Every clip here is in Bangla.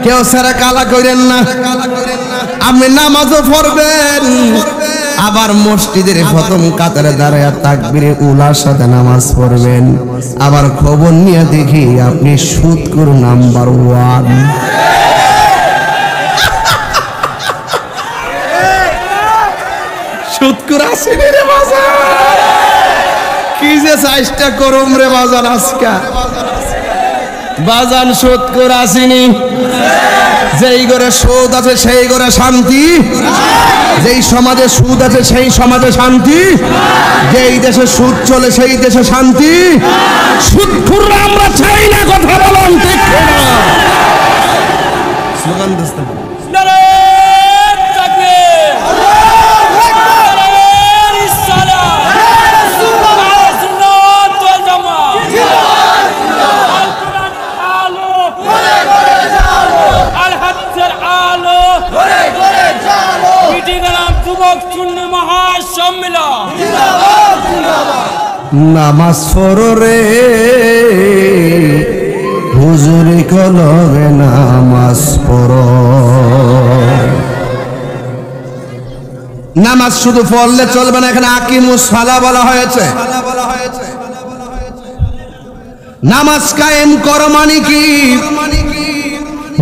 কেউ সারা কালা করেন না। আপনি নামাজও পড়বেন, আবার মসজিদের প্রথম কাতারে দাঁড়ায় তাকবীরে উলার সাথে নামাজ পড়বেন, আবার খবর নিয়ে দেখি আপনি সুদখোর নাম্বার 1। সুদখোর আসেনি রে বাজান, কি যে চেষ্টা করুম রে বাজান আজকে বাজান, সুদখোর আসেনি। যেই ঘরে সুদ আছে সেই ঘরে শান্তি, যেই সমাজে সুদ আছে সেই সমাজে শান্তি, যেই দেশে সুদ চলে সেই দেশে শান্তি। সুদখোররা আমরা চাই না, কথা বলুন ঠিক না? স্লোগান দিতে নামাজ পড়ো রে হুজুরি কলবে, নামাজ পড়ো। নামাজ শুধু পড়লে চলবে না, এখানে আকিমুস সালাহ বলা হয়েছে। নামাজ কায়েম করো মানে কি?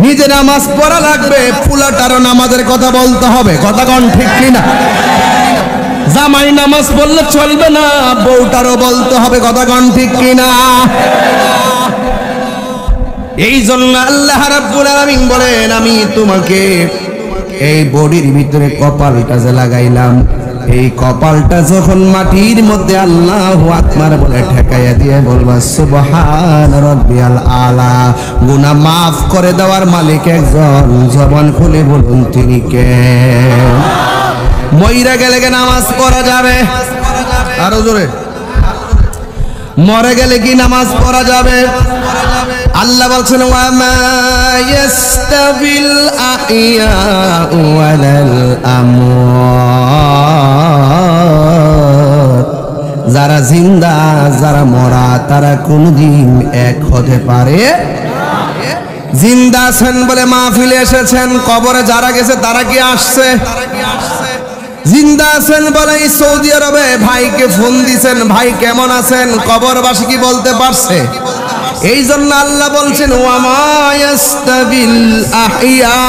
নিজে নামাজ পড়া লাগবে, ফুলাটারও নামাজের কথা বলতে হবে, কথা কোন ঠিক কিনা? জামাই নামাজ পড়লে চলবে না, বউটারও বলতে হবে, কথা কোন ঠিক কিনা? এই জন্য আল্লাহ রাব্বুল আলামিন বলেন, আমি তোমাকে এই বডির ভিতরে কপালটা যে লাগাইলাম, এই কপালটা যখন মাটির মধ্যে আল্লাহু আকবার বলে ঠেকাইয়া দিয়ে বলবা সুবহান রাব্বিয়াল আলা, গুনাহ মাফ করে দেওয়ার মালিক একজন, জবান খুলে বলুন তিনি কে? মইরা গেলে কি নামাজ পড়া যাবে? আরো জোরে। মরে গেলে কি নামাজ পড়া যাবে? আল্লাহ বলছেন ওয়া মা ইয়াস্তাবিল আহইয়া ওয়ালাল আমওয়াত, যারা জিন্দা যারা মরা তারা কোনদিন এক হতে পারে। জিন্দা আছেন বলে মাহফিলে এসেছেন, কবরে যারা গেছে তারা কি আসছে? জিন্দা আছেন বলে সৌদি আরবে ভাইকে ফোন দিছেন, ভাই কেমন আছেন, কবরবাসী কি বলতে পারছে? এই জন্য আল্লাহ বলছেন ওয়া মা ইয়াস্তাবিল আহইয়া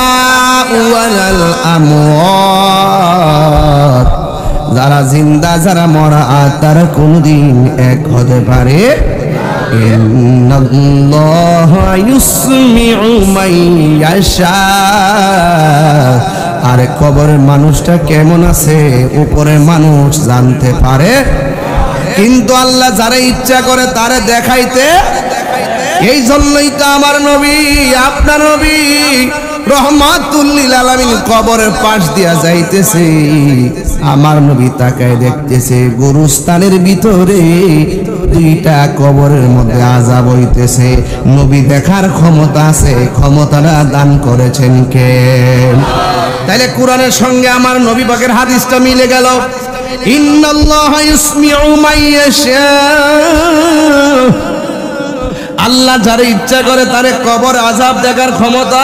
ওয়ালাল আমওয়াত, যারা জিন্দা যারা মরা তারা কোনদিন এক হতে পারে। ইন্নাল্লাহা ইউসমিউ মান ইয়াশা, আর কবরের মানুষটা কেমন আছে উপরের মানুষ জানতে পারে, কিন্তু আল্লাহ যারা ইচ্ছা করে তারে দেখাইতে। এই জন্যই তো আমার নবী আপনার নবী রহমাতুল লিল আলামিন কবরের পাশ দিয়া যাইতেছে, আমার নবী তাকায় দেখতেছে গুরুস্থানের ভিতরে দুইটা কবরের মধ্যে আযাব হইতেছে। নবী দেখার ক্ষমতা আছে, ক্ষমতাটা দান করেছেন কে? তাইলে কোরআনের সঙ্গে আমার নবী পাকের হাদিসটা মিলে গেল। ইন্নাল্লাহা ইউসমিউ মান ইয়াশা, আল্লাহ যারা ইচ্ছা করে তারে কবর আযাব দেখার ক্ষমতা।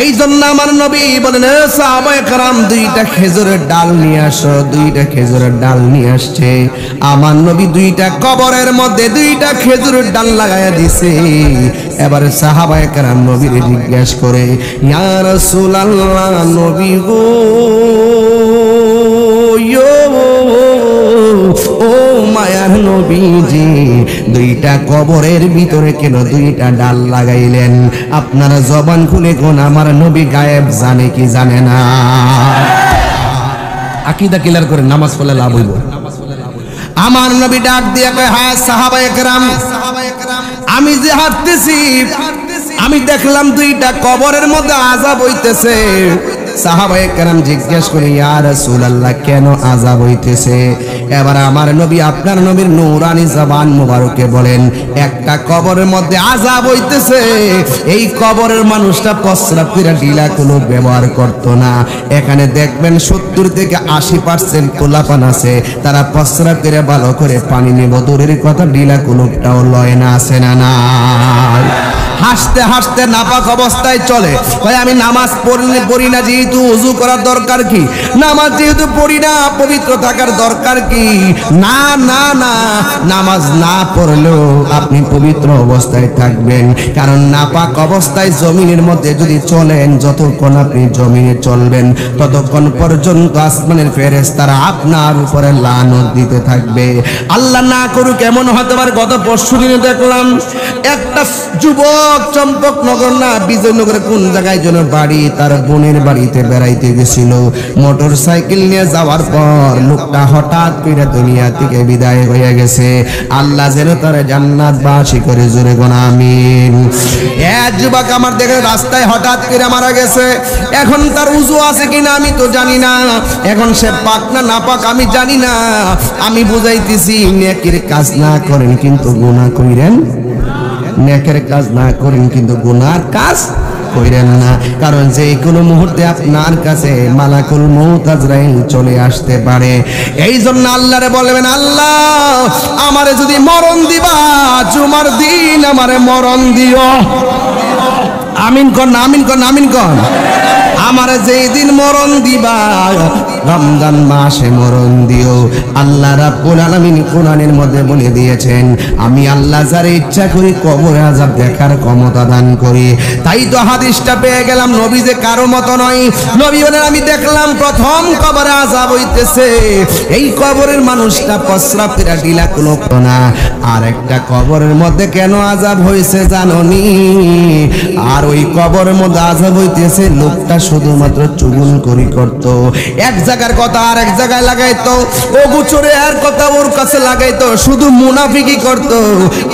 এই জন্য আমার নবী বলেন সাহাবায়ে কেরাম দুইটা খেজুরের ডাল নিয়ে আসো, দুইটা খেজুরের ডাল নিয়ে আসছে। আমার নবী দুইটা কবরের মধ্যে দুইটা খেজুরের ডাল লাগাইয়া দিছে। এবারে সাহাবায়ে কেরাম নবীরে জিজ্ঞেস করে ইয়া রাসূলুল্লাহ, নবী গো ও মায়ার নবীজি, দুইটা কবরের ভিতরে কেন দুইটা ডাল লাগাইলেন? আপনারা জবান খুলে কোন আমার নবী গায়েব জানে কি জানে না? আকীদা ক্লিয়ার করে নামাজ পড়লে লাভ হইব। আমার নবী ডাক দিয়ে কয় হ্যাঁ সাহাবায়ে কেরাম, আমি যে হাঁটতেছি আমি দেখলাম দুইটা কবরের মধ্যে আযাব হইতেছে। সাহাবায়ে কেরাম জিজ্ঞেস করে ইয়া রাসূলুল্লাহ কেন আযাব হইতেছে? এবার আমার নবী আপনার নবীর নূরানি জবান মুবারকে বলেন একটা কবরের মধ্যে আযাব হইতেছে, এই কবরের মানুষটা প্রস্রাব করে ঢিলা কুলুপ ব্যবহার করতো না। এখানে দেখবেন 70 থেকে 80% পোলাপান আছে, তারা প্রস্রাব করে ভালো করে পানি নেব দূরের কথা ঢিলা কুলুপটাও লয় না, আছে না? না হাসতে হাসতে নাপাক অবস্থায় চলে, কয় আমি নামাজ পড়ি না যেহেতু ওযু করার দরকার কি, নামাজ যেহেতু পড়ি না পবিত্র থাকার দরকার কি? না না না, নামাজ না পড়লেও আপনি পবিত্র অবস্থায় থাকবেন, কারণ নাপাক অবস্থায় জমিনের মধ্যে যদি চলেন, যতক্ষণ আপনি জমিনে চলবেন ততক্ষণ পর্যন্ত আসমানের ফেরেশতারা আপনার উপরে লানত দিতে থাকবে। আল্লাহ না করুক এমন হতে পারে, গত পরশুদিনে দেখলাম একটা যুবক চম্পকনগর না বিজয়নগরে কোন জায়গায় যেন বাড়ি, তার বোনের বাড়িতে বেড়াইতে গেছিল, মোটর সাইকেল নিয়ে যাওয়ার পর লোকটা হঠাৎ করে দুনিয়া থেকে বিদায় হয়ে গেছে। আল্লাহ যেন তার জান্নাতবাসী করে, জোরে গোনা আমিন। এক যুবক আমার দেখে রাস্তায় হঠাৎ করে মারা গেছে, এখন তার উযু আছে কিনা আমি তো জানি না, এখন সে পাক না নাপাক আমি জানি না। আমি বুঝাইতেছি নেকির কাজ না করেন কিন্তু গুনাহ কইরেন, নেকের কাজ না করেন কিন্তু গুনার কাজ কইরেন না, কারণ যে কোনো মুহূর্তে আপনার কাছে মালাকুল মউত আজরাইল চলে আসতে পারে। এই জন্য আল্লাহরে বলবেন, আল্লাহ আমারে যদি মরণ দিবা জুমার দিন আমারে মরণ দিও। আমিন কর না, আমিন কর না, আমিন কর। আমারে যেই দিন মরণ দিবা রমজান মাসে মরণ দিও। আল্লাহ রাব্বুল আলামিন কোরআনের মধ্যে বলে দিয়েছেন, আমি আল্লাহ যার ইচ্ছা করি কবরে আযাব দেখার ক্ষমতা দান করি। তাই তো হাদিসটা পেয়ে গেলাম, নবী যে কারো মতো নয়। নবী বলেন, আমি দেখলাম প্রথম কবরে আযাব হইতেছে, এই কবরের মানুষটা প্রস্রাব ফেরা ঢিলা কোনো না। আর একটা কবরের মধ্যে কেন আযাব হয়েছে জানোনি? আর ওই কবরের মধ্যে আযাব হইতেছে লোকটা শুধুমাত্র চুগলখড়ি করত, এক জায়গার কথা আর এক জায়গায় লাগাইতো, ও গুচরে আর কথা ওর কাছে লাগাইতো, শুধু মুনাফিকি করত।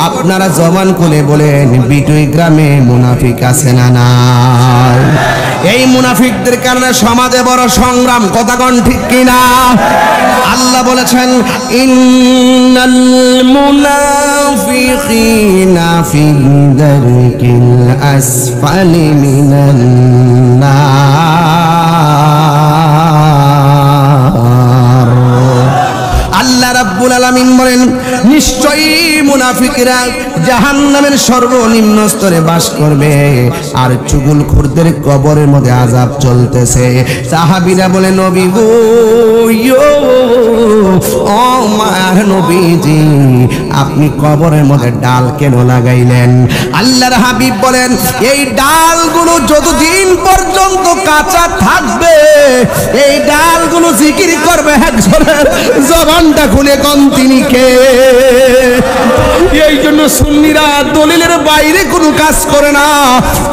আপনারা জবান খুলে বলেন, বিটুই গ্রামে মুনাফিক আছে না নাই? এই মুনাফিকদের কারণে সমাজে বড় সংগ্রাম, কথা কোন ঠিক কিনা? আল্লাহ বলেছেন, ইন্নাল মুনাফিকিনা ফি দারকিল আসফালি মিনান নার। আল্লাহ রাব্বুল আলামিন বলেন, নিশ্চয়ই মুনাফিকরা জাহান্নামের সর্বনিম্ন স্তরে বাস করবে, আর চুগলখোরদের কবরের মধ্যে আযাব চলতেছে। সাহাবীরা বলে, নবী গো, ও মার নবীজি, আপনি কবরের মধ্যে ডাল কেন লাগাইলেন? আল্লাহর হাবিব বলেন, এই ডালগুলো যতদিন পর্যন্ত কাঁচা থাকবে, এই ডালগুলো জিকির করবে একজনের, জবানটা খুলে কোন তিনি কে? এই জন্য সুন্নিরা দলিলের বাইরে কোনো কাজ করে না।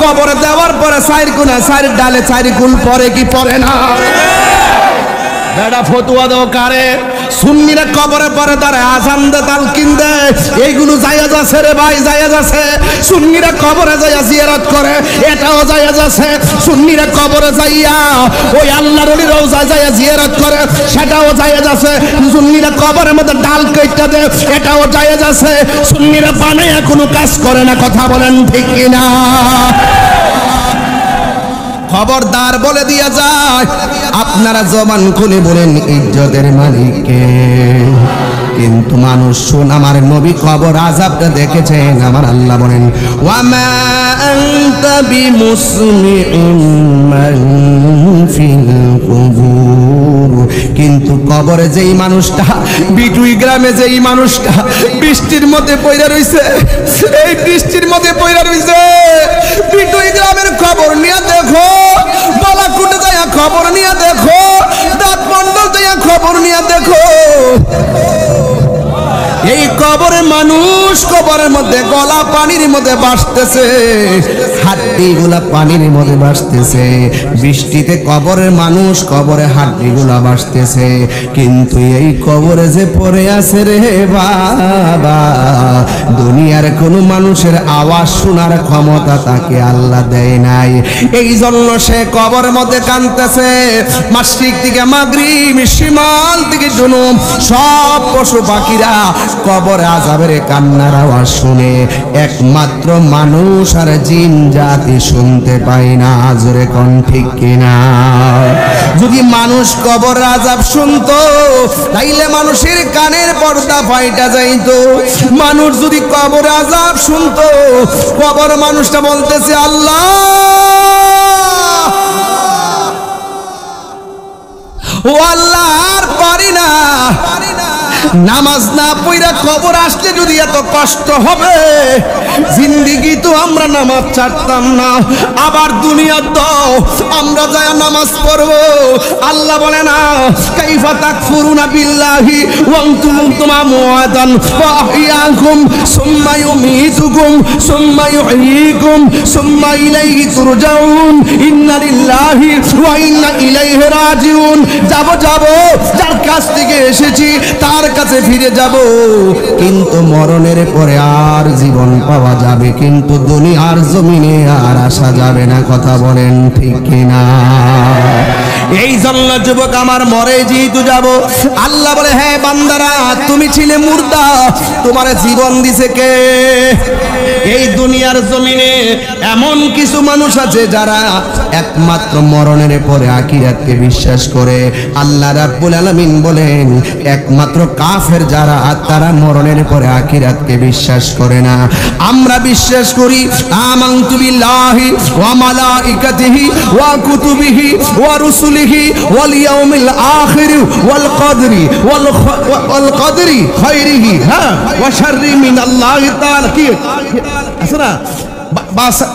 কবরে দেওয়ার পরে চার কোনা চার ডালে চার কুল পরে কি পরে না? বেড়া ফতুয়া দাও কারে? সুন্নিরা কবরে পরে তারা আজান দে, তালকিন দে, এইগুলো জায়েজ আছে রে ভাই, জায়েজ আছে। সুন্নিরা কবরে যাইয়া জিয়ারত করে, এটাও জায়েজ আছে। সুন্নিরা কবরে যাইয়া ওই আল্লাহর ওলির রওজা যাইয়া জিয়ারত করে, সেটাও জায়েজ আছে। সুন্নিরা কবরের মধ্যে ডাল কেটে দে, এটাও জায়েজ আছে। সুন্নিরা বানায়া কোনো কাজ করে না, কথা বলেন ঠিক কিনা? খবরদার বলে দিয়া যায়, আপনারা জবান খুলে বলেন ইজ্জতের মালিককে। কিন্তু মানুষ শুন, আমার নবী কবর আযাবটা দেখেছেন। আমার আল্লাহ বলেন, ওয়ামা আনতা বিমুসমিউম মান ফিল কুবুর। কিন্তু কবরে যেই মানুষটা, বিটুই গ্রামে যেই মানুষটা বৃষ্টির মধ্যে পইরা রইছে, এই বৃষ্টির মধ্যে পইরা রইছে, বিটুই গ্রামের খবর নিয়ে দেখো, বালাকুটে যাইয়া খবর নিয়ে দেখো, দাঁত মন্ডল যাইয়া খবর নিয়ে দেখো, এই কবরে মানুষ কবরের মধ্যে গলা পানির মধ্যে ভাসতেছে, হাড্ডিগুলা পানির মধ্যে ভাসতেছে। বৃষ্টিতে কবরের মানুষ কবরে হাড্ডিগুলা ভাসতেছে, কিন্তু এই কবরে যে পড়ে আছে রে বাবা, দুনিয়ার কোনো মানুষের আওয়াজ শোনার ক্ষমতা তাকে আল্লাহ দেয় নাই। এই জন্য সে কবরের মধ্যে কাঁদতেছে। মাশরিক থেকে মাগরিব, শিমাল থেকে জুনুব, সব পশু পাখিরা কবরে আযাবের কান্না কান্নার আওয়াজ শুনে একমাত্র মানুষ আর জিন জাতি শুনতে পায় না। জোরে কোন ঠিক কিনা? যদি মানুষ কবর আযাব শুনতো তাইলে মানুষের কানের পর্দা ফাইটা যাইতো। মানুষ যদি কবর আযাব শুনতো, কবর মানুষটা বলতেছে আল্লাহ ও আল্লাহ আর পারি না, নামাজ না পড়া কবর আসলে যদি এত কষ্ট হবে, জিন্দেগি তো আমরা নামাজ ছাড়তাম না, আবার দুনিয়া দাও আমরা যায় নামাজ পড়বো। আল্লাহ বলে না কাইফা তাকফুরুনা বিল্লাহি ওয়া আনতুম আমওয়াতান ওয়া আহইয়াকুম সুম্মা ইউমীতুকুম সুম্মা ইউহয়ীকুম সুম্মা ইলাইহি তুরজাউন ইন্না লিল্লাহি ওয়া ইন্না ইলাইহি রাজিউন। যাব যার কাছ থেকে এসেছি তার কাছে ফিরে যাব, কিন্তু মরণের পরে আর জীবন পাওয়া যাবে, কিন্তু দুনিয়ার জমিনে আর আসা যাবে না। কথা বলেন ঠিক কিনা? এই জন্য যুবক আমার মরে যেহেতু যাব, আল্লাহ বলে হ্যাঁ বান্দারা তুমি ছিলে মুর্দা, তোমার জীবন দিছে কে? এই দুনিয়ার জমিনে এমন কিছু মানুষ আছে যারা একমাত্র মরণের পরে আখিরাতকে বিশ্বাস করে। আল্লাহ রাব্বুল আলামিন বলেন একমাত্র কাফের যারা তারা মরণের পরে আখিরাতকে বিশ্বাস করে না। আমরা বিশ্বাস করি আমানতু বিল্লাহি ওয়া মালাইকাতিহি ওয়া কুতুবিহি ওয়া রুসুলিহি ওয়াল ইয়াউমিল আখির ওয়াল কদরি খায়রিহি ওয়া শাররি মিনাল্লাহি তাআলা। কি আছে না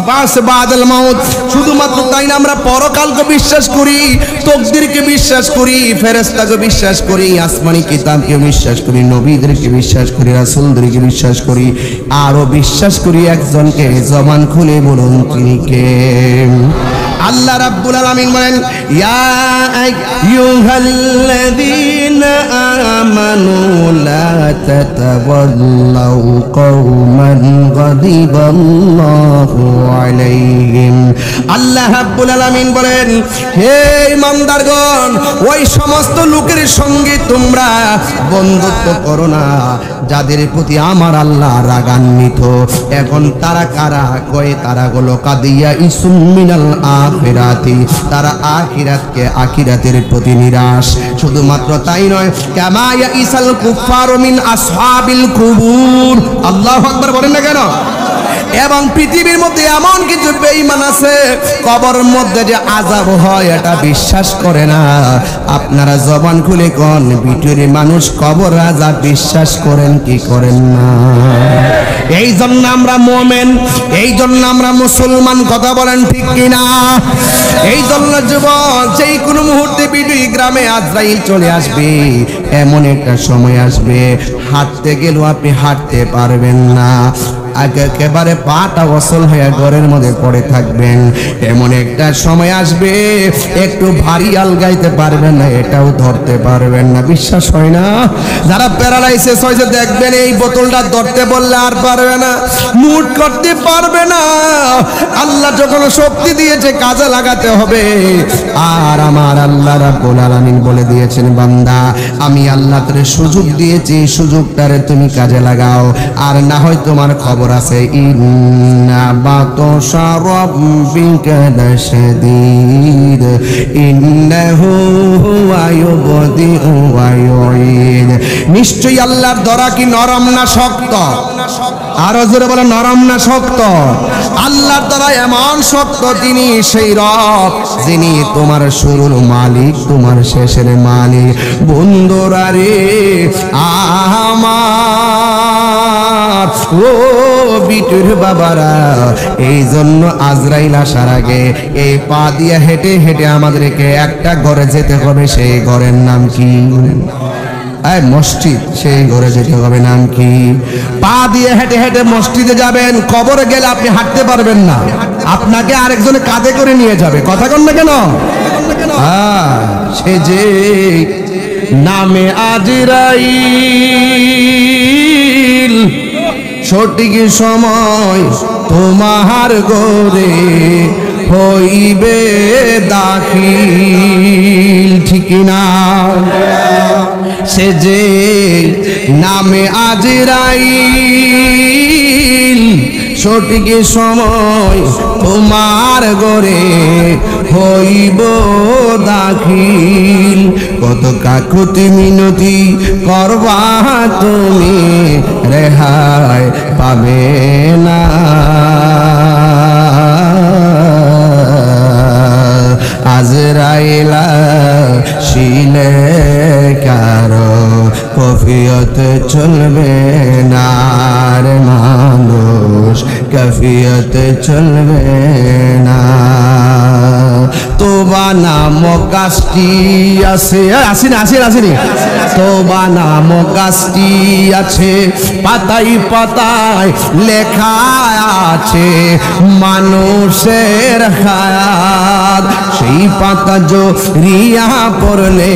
বাস বাদাল মাউত? শুধুমাত্র তাই না, আমরা পরকালকে বিশ্বাস করি, তকদিরকে বিশ্বাস করি, ফেরেশতাকে বিশ্বাস করি, আসমানি কিতাবকে বিশ্বাস করি, নবীদেরকে বিশ্বাস করি, রাসূলদেরকে বিশ্বাস করি, আরো বিশ্বাস করি একজনকে। জবান খুলে বলুন তিনি কে? আল্লাহ রাব্বুল আলামিন বলেন ইয়া আইয়ুহাল্লাযীনা আমানু লা তাতাওয়াল্লাউ কওমান গাদিবাল্লাহু আলাইহিম। আল্লাহ রাব্বুল আলামিন বলেন হে ইমানদারগণ, ওই সমস্ত লোকের সঙ্গে তোমরা বন্ধুত্ব করো না যাদের প্রতি আমার আল্লাহ রাগান্বিত। এখন তারা কারা? কয়ে তারা হলো কাদিয়া ইসুম মিনাল আখিরাতি, তারা আখিরাতের প্রতি নিরাশ। শুধুমাত্র তাই নয়, কামা ইয়াইসাল কুফারু মিন আসহাবিল কুবুর। আল্লাহু আকবার বলেন না কেন? এবং পৃথিবীর মধ্যে এমন কিছু বেঈমান আছে কবরের মধ্যে যে আযাব হয় এটা বিশ্বাস করে না। আপনারা জবান খুলে কোন ভিতরে মানুষ কবর আযাব বিশ্বাস করেন কি করেন না? এই জন্য আমরা মুমিন, এই জন্য আমরা মুসলমান। কথা বলেন ঠিক কিনা? এই জন্য যুবক যেই কোনো মুহূর্তে বিডুই গ্রামে আজরাইল চলে আসবে, এমন একটা সময় আসবে হাঁটতে গেলেও আপনি হাঁটতে পারবেন না, একেবারে পাটা অচল হয়ে ঘরের মধ্যে পড়ে থাকবেন। এমন একটা সময় আসবে একটু ভারী আলগাইতে পারবেন না, এটাও ধরতে পারবেন না। বিশ্বাস হয় না? যারা প্যারালাইসিস হয়েছে দেখবেন এই বোতলটা ধরতে বললে আর পারবে না, মুট করতে পারবে না। আল্লাহ যখন শক্তি দিয়েছে কাজে লাগাতে হবে। আর আমার আল্লাহ রাব্বুল আলামিন বলে দিয়েছেন বান্দা আমি আল্লাহ তোরে সুযোগ দিয়েছি, সুযোগটারে তুমি কাজে লাগাও, আর না হয় তোমার খবর আছে। ইন্না বাতশা রাব্বিকা লাশাদীদ ইন্নাহু হুয়া ইউবদিউ ওয়া ইউঈদ। নিশ্চয়ই আল্লাহর ধরা কি নরম না শক্ত? আরো জোরে বলে নরম না শক্ত? আল্লাহর ধরা এমন শক্ত, তিনি সেই রব যিনি তোমার শুরুর মালিক, তোমার শেষের মালিক। বন্ধুরা রে আমার, ও বিটুর বাবারা, এই জন্য আজরাইল আসার আগে এই পা দিয়ে হেঁটে হেঁটে আমাদেরকে একটা ঘরে যেতে হবে। সেই ঘরের নাম কি? মসজিদ। সেই ঘরে যেতে হবে, নাম কি? পা দিয়ে হেঁটে হেঁটে মসজিদে যাবেন। কবরে গেলে আপনি হাঁটতে পারবেন না, আপনাকে আরেকজনে কাঁধে করে নিয়ে যাবে। কথা কন না কেন? সে যে নামে আজরাইল সঠিক সময় তোমার ঘরে হইবে দাখিল। ঠিক না? সে যে নামে আজরাইল সঠিক সময় তোমার গরে হইব দাখিল কত কাকুতি মিনতি করবা তুমি রেহাই পাবে না আজরাইলা শিলে কারো কফিয়ত চলবে না রে মানুষ কফিয়ত চলবে না তোবা নামক গাছটি আছে আসেনি তোবা নামক গাছটি আছে পাতায় পাতায় লেখা আছে মানুষের হায়াত সেই পাতা জড়িয়া পড়লে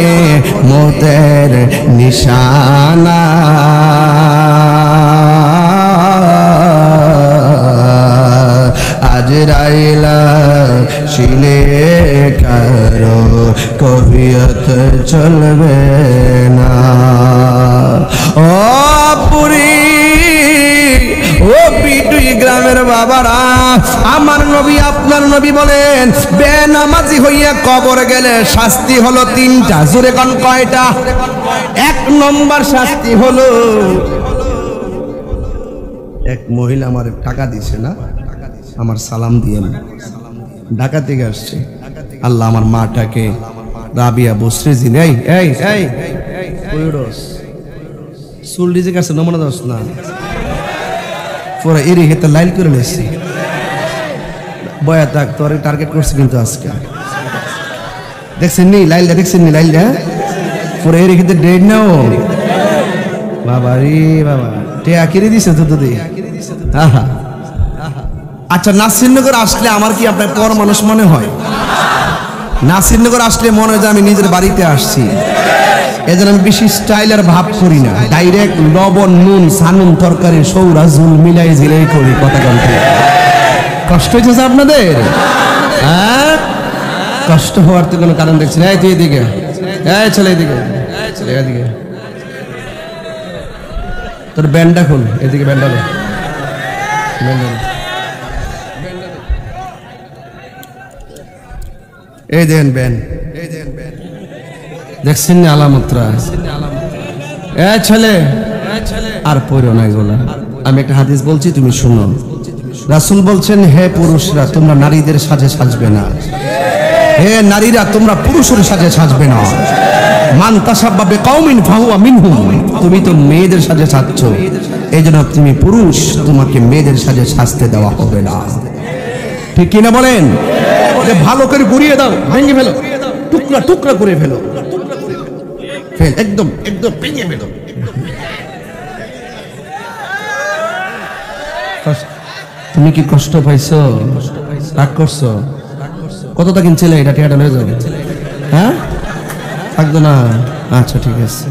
মতের নিশানা আজরাইলা শিলে কারো কফিয়ত চলবে না ও পুরী ও পিটুই গ্রামের বাবারা আমার নবী আপনার নবী বলেন বেনামাজি হইয়া কবর গেলে শাস্তি হলো তিনটা জোরে কোন কয়টা এক নম্বর শাস্তি হলো এক মহিলা আমার টাকা দিছে না আমার সালাম দিয়ে ঢাকা থেকে আসছে আল্লাহ আমার মাটাকে রাবিয়া বসরিজি এই এই এই কইরস সুলডি যে কাছে নমনা দস না পুরো এরি হেতে লাইল করে লেছি বয়া তাক তোর টার্গেট করছে কিন্তু আজকে দেখছেন নি লাইলটা দেখছেন নি লাইলটা পুরো এরি হেতে ডেড নাও বাবা রে বাবা তে আকিরে দিছে তো দি আহা আচ্ছা নাসিরনগর আসলে আমার কি আপনার পর মানুষ মনে হয় নাসিরনগর আসলে মনে হয় যে আমি নিজের বাড়িতে আসছি এজন্য আমি বেশি স্টাইলের ভাব করি না ডাইরেক্ট লবণ নুন সানুন তরকারি সৌরা ঝুল মিলাই জিলাই করি কথা বলতে কষ্ট হয়েছে আপনাদের হ্যাঁ কষ্ট হওয়ার তো কোনো কারণ দেখছি না এই তুই এদিকে এই ছেলে এদিকে এদিকে তোর ব্যান্ডটা খুল এদিকে ব্যান্ডটা এই দেন ব্যান দেখছেন না আলামতরা এ ছেলে আর পড়ো না এগুলা আমি একটা হাদিস বলছি তুমি শুনো রাসূল বলছেন হে পুরুষরা তোমরা নারীদের সাজে সাজবে না হে নারীরা তোমরা পুরুষের সাজে সাজবে না মান তাসাব্বা বিকাউমিন ফাহুয়া মিনহুম তুমি তো মেয়েদের সাজে সাজছ এইজন্য তুমি পুরুষ তোমাকে মেয়েদের সাজে সাজতে দেওয়া হবে না ঠিক কি না বলেন ভালো করে গুড়িয়ে দাও ভেঙে ফেলো টুকরা টুকরা করে ফেলো ফেল একদম একদম ভেঙে ফেলো তুমি কি কষ্ট পাইছো রাগ করছো কতটা কিনছিলে এটা টিয়াটা নিয়ে যাবে হ্যাঁ থাকতো না আচ্ছা ঠিক আছে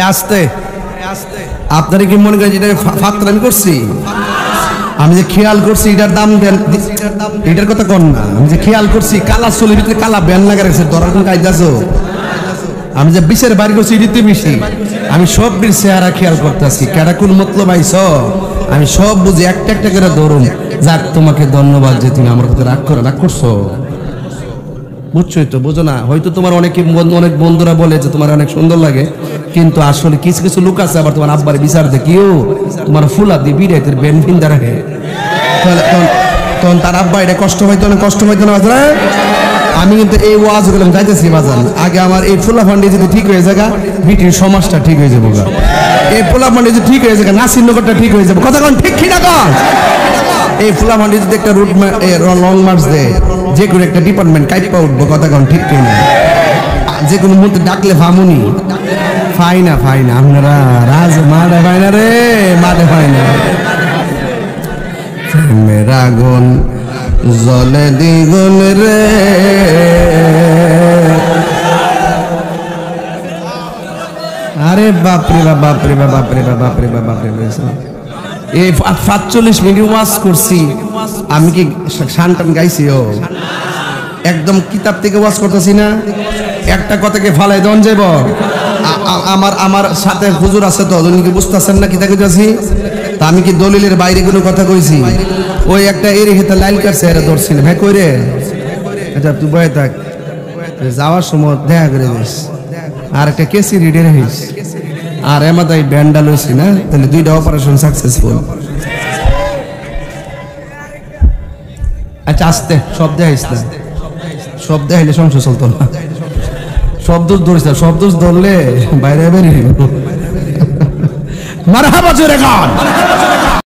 আস্তে আপনারা কি মনে করেন যেটা ফাতরামি করছি আমি যে খেয়াল করছি এটার দাম দেন এটার কথা কর না আমি যে খেয়াল করছি কালা চুলের ভিতরে কালা ব্যান লাগা রাখছে ধরার কোন কাজ আছো আমি যে বিচার বাড়ি করছি এটিতে বেশি আমি সব বীর চেহারা খেয়াল করতেছি কেডা কোন মতলব আইছো আমি সব বুঝি একটা একটা করে ধরুন যাক তোমাকে ধন্যবাদ যে তুমি আমার প্রতি রাগ করছো বুঝছোই তো বুঝো না হয়তো তোমার অনেক বন্ধুরা বলে যে তোমার অনেক সুন্দর লাগে কিন্তু আসলে কিছু কিছু লোক আছে আবার তোমার আব্বার বিচার দেখিও তোমার ফুলা দিয়ে বিরাইতের বেনফিন্দা রাখে তখন তার আব্বা এটা কষ্ট হইতো না আমি কিন্তু এই ওয়াজ করলাম যাইতেছি বাজান আগে আমার এই ফুলা ফান্ডি যদি ঠিক হয়ে যাগা বিটির সমাজটা ঠিক হয়ে যাবো এই ফুলা ফান্ডি যদি ঠিক হয়ে যাগা নাসিরনগরটা ঠিক হয়ে যাবো কথা কোন ঠিক কিনা কন এই ফুলা ফান্ডি যদি একটা রুট লং মার্চ দেয় যে কোনো একটা ডিপার্টমেন্ট কাইপা উঠবো কথা কোন ঠিক কিনা যে কোনো মুহূর্তে ডাকলে ফামুনি ফাইনা আপনারা রাজ মারে ফাইনা রে মারে ফাইনা মেরা গুন জলে দ্বিগুণ রে আরে বাপরে বাপরে বাপরে বাপরে বাপরে বাপরে এই ৪৫ মিনিট ওয়াজ করছি, আমি কি শান টান গাইছি? ও একদম কিতাব থেকে ওয়াজ করতেছি না, একটা কথাকে ফালাই দেন যাব। আমার সাথে হুজুর আছে তো, উনি কি বুঝতেছেন না কিতা কইতাছি? তা আমি কি দলিলের বাইরে কোনো কথা কইছি? ওই একটা এর হেতে লাইল কাটছে, এরা ধরছি না ভাই, কই রে? আচ্ছা তুই বয়ে থাক, যাওয়ার সময় দেখা করে দিস। আর একটা কেসি রেডি রাখিস। আর এমাদাই ব্যান্ডা লইছি না, তাহলে 2টা অপারেশন সাকসেসফুল। আচ্ছা আস্তে, শব্দ হাইস না, শব্দ হাইলে সংসার চলতো না। শব্দ ধরিস না, শব্দ ধরলে বাইরে বেরিয়ে মারহাবা জোরে গান।